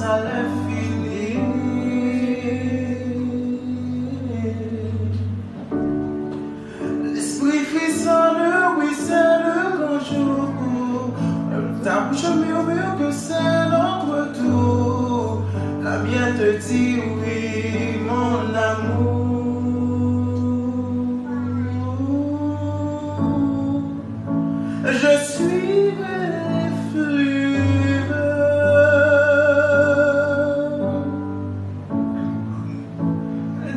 à l'infini. L'esprit frissonne, oui, c'est le grand jour. Ta bouche murmure que c'est notre tour. La mienne te dit oui, mon amour. Je suis effluve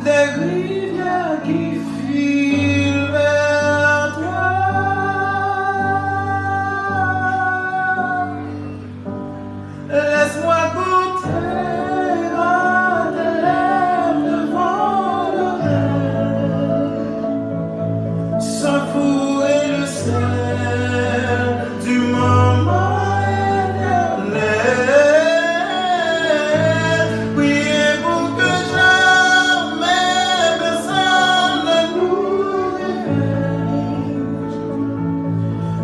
des rivières qui filent vers toi. Laisse-moi goûter à tes lèvres devant l'oreille, savourer le sel du moment éternel. Priez pour que jamais personne ne nous réveille.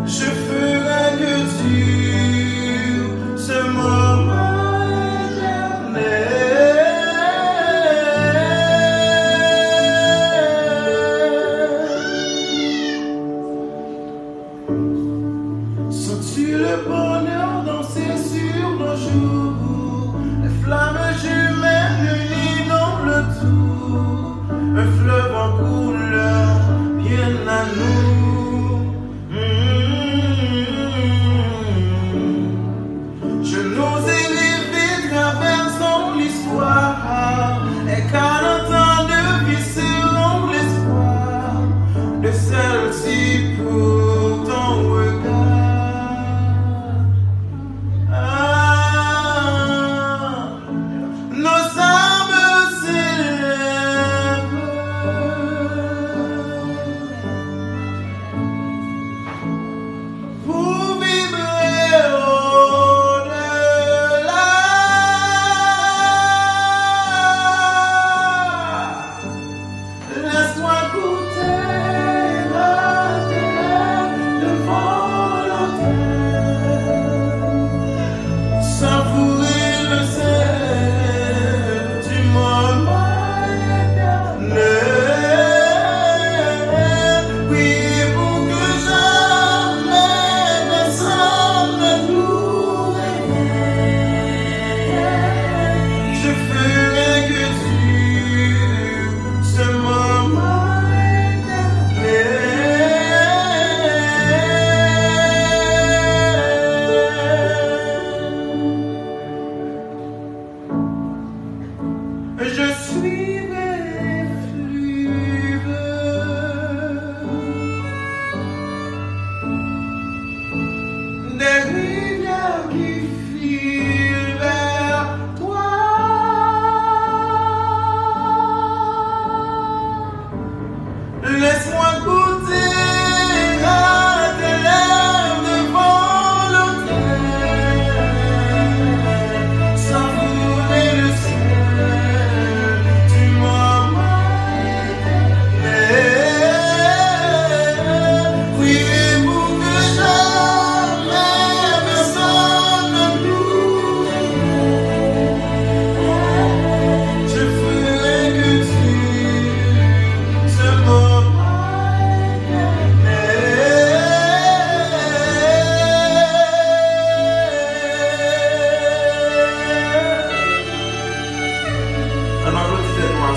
Je ferai que dure ce moment éternel. Sens-tu le bonheur danser sur nos joues? Les flammes jumelles unies dans le tout, un fleuve en couleur bien à nous. Je nous ai rêvé traversant l'histoire, les 40 ans de vie seront l'espoir de celle-ci pour ton regard. Nos âmes s'élèvent pour vibrer au-delà. Laisse-moi goûter à tes lèvres devant l'autel, savourer le sel du moment éternel. Priez pour que jamais personne ne nous réveille. Je ferai que dure ce moment éternel. Je suis effluve des rivières qui filent vers toi. Laisse-moi goûter à tes lèvres devant l'autel, savourer le sel du moment éternel. Priez pour que jamais personne ne nous réveille. Je ferai que dure ce moment éternel. Alors, l'autre, c'est moi,